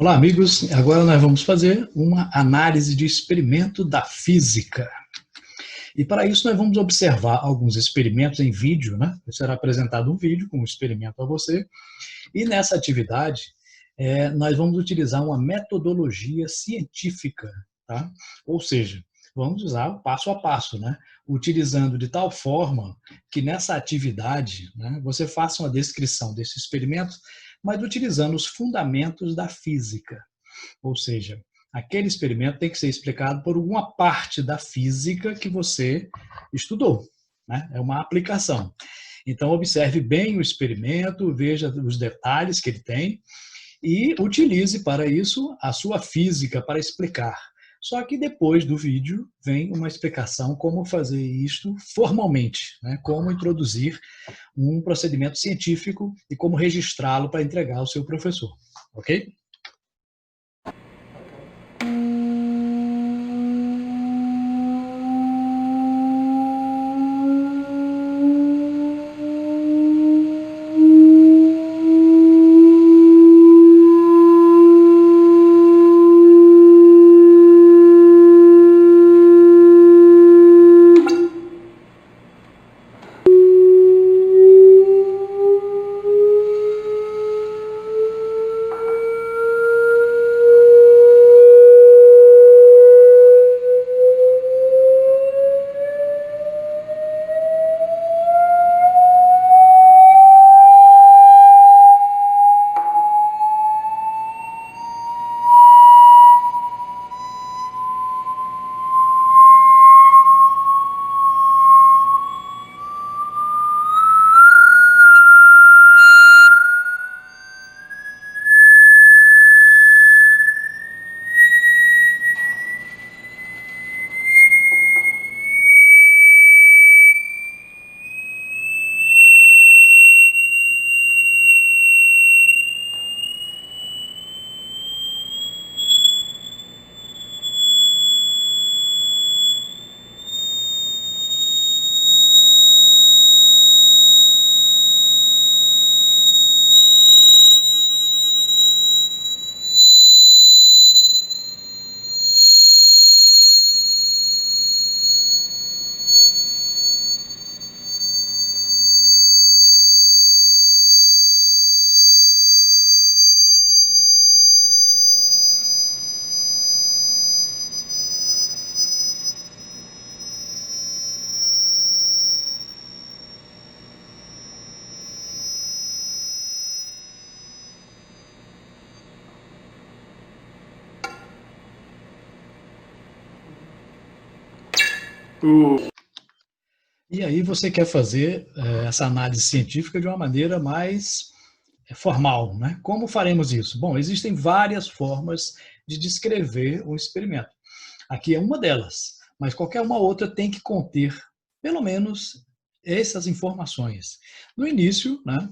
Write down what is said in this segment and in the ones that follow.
Olá, amigos. Agora nós vamos fazer uma análise de experimento da física. E para isso nós vamos observar alguns experimentos em vídeo, né? Será apresentado um vídeo com um experimento a você. E nessa atividade, nós vamos utilizar uma metodologia científica, tá? Ou seja, vamos usar o passo a passo, né? Utilizando de tal forma que nessa atividade, né, você faça uma descrição desse experimento, mas utilizando os fundamentos da física. Ou seja, aquele experimento tem que ser explicado por alguma parte da física que você estudou, né? É uma aplicação. Então, observe bem o experimento, veja os detalhes que ele tem e utilize para isso a sua física para explicar. Só que depois do vídeo vem uma explicação como fazer isto formalmente, né? Como introduzir um procedimento científico e como registrá-lo para entregar ao seu professor, ok? E aí você quer fazer essa análise científica de uma maneira mais formal, né? Como faremos isso? Bom, existem várias formas de descrever o experimento. Aqui é uma delas, mas qualquer uma outra tem que conter, pelo menos, essas informações. No início, né,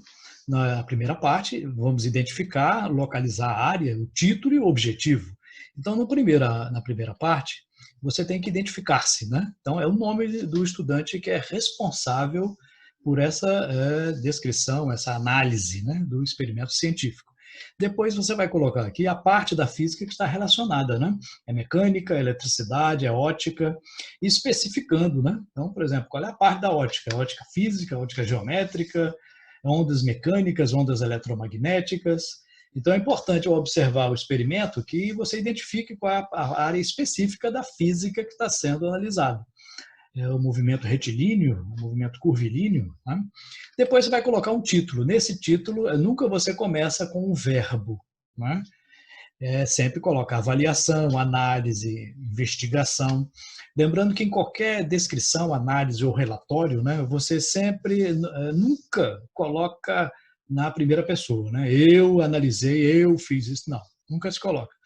na primeira parte, vamos identificar, localizar a área, o título e o objetivo. Então, na primeira parte, você tem que identificar-se, né? Então, é o nome do estudante que é responsável por essa descrição, essa análise, né, do experimento científico. Depois você vai colocar aqui a parte da física que está relacionada, né? É mecânica, é eletricidade, é ótica, especificando, né? Então, por exemplo, qual é a parte da ótica? É ótica física, ótica geométrica, ondas mecânicas, ondas eletromagnéticas. Então, é importante ao observar o experimento que você identifique qual é a área específica da física que está sendo analisada. É o movimento retilíneo, o movimento curvilíneo. Né? Depois você vai colocar um título. Nesse título, nunca você começa com um verbo. Né? Sempre coloca avaliação, análise, investigação. Lembrando que em qualquer descrição, análise ou relatório, né, você sempre, nunca coloca na primeira pessoa. Né? Eu analisei, eu fiz isso. Não, nunca se coloca.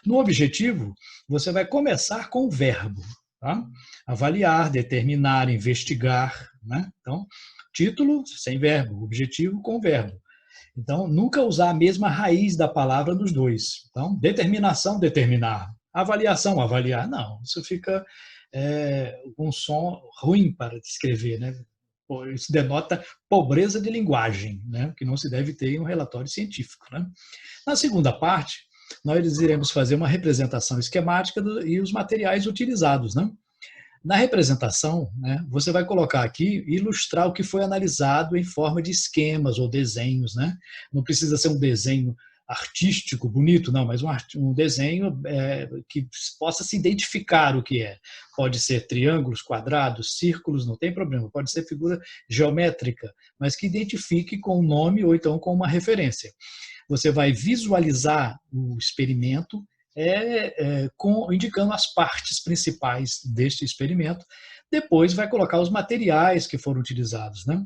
No objetivo, você vai começar com o verbo. Tá? Avaliar, determinar, investigar. Né? Então, título sem verbo, objetivo com verbo. Então, nunca usar a mesma raiz da palavra nos dois. Então, determinação, determinar. Avaliação, avaliar. Não, isso fica um som ruim para descrever, né? Isso denota pobreza de linguagem, né? Que não se deve ter em um relatório científico. Né? Na segunda parte, nós iremos fazer uma representação esquemática e os materiais utilizados, né? Na representação, né, você vai colocar aqui, ilustrar o que foi analisado em forma de esquemas ou desenhos, né? Não precisa ser um desenho artístico, bonito, não, mas um desenho que possa se identificar o que é. Pode ser triângulos, quadrados, círculos, não tem problema. Pode ser figura geométrica, mas que identifique com o nome ou então com uma referência. Você vai visualizar o experimento indicando as partes principais deste experimento. Depois vai colocar os materiais que foram utilizados, né?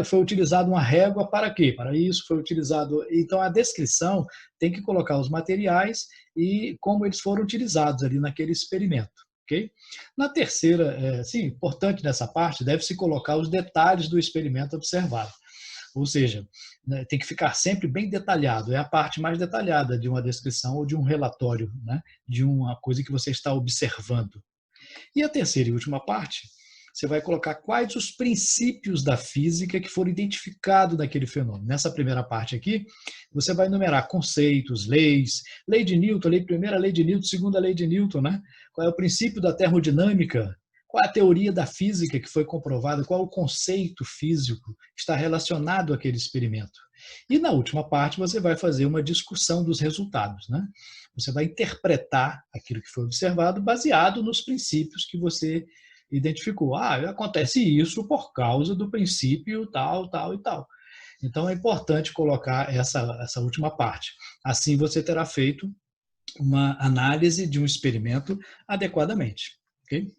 Foi utilizado uma régua para quê? Para isso foi utilizado. Então a descrição tem que colocar os materiais e como eles foram utilizados ali naquele experimento. Okay? Na terceira, sim, importante nessa parte, deve-se colocar os detalhes do experimento observado. Ou seja, né, tem que ficar sempre bem detalhado. É a parte mais detalhada de uma descrição ou de um relatório, né, de uma coisa que você está observando. E a terceira e última parte, você vai colocar quais os princípios da física que foram identificados naquele fenômeno. Nessa primeira parte aqui, você vai enumerar conceitos, leis, lei de Newton, primeira lei de Newton, segunda lei de Newton, né? Qual é o princípio da termodinâmica, qual é a teoria da física que foi comprovada, qual é o conceito físico que está relacionado àquele experimento. E na última parte você vai fazer uma discussão dos resultados, né? Você vai interpretar aquilo que foi observado baseado nos princípios que você identificou. Acontece isso por causa do princípio tal, tal e tal. Então é importante colocar essa última parte. Assim você terá feito uma análise de um experimento adequadamente. Ok?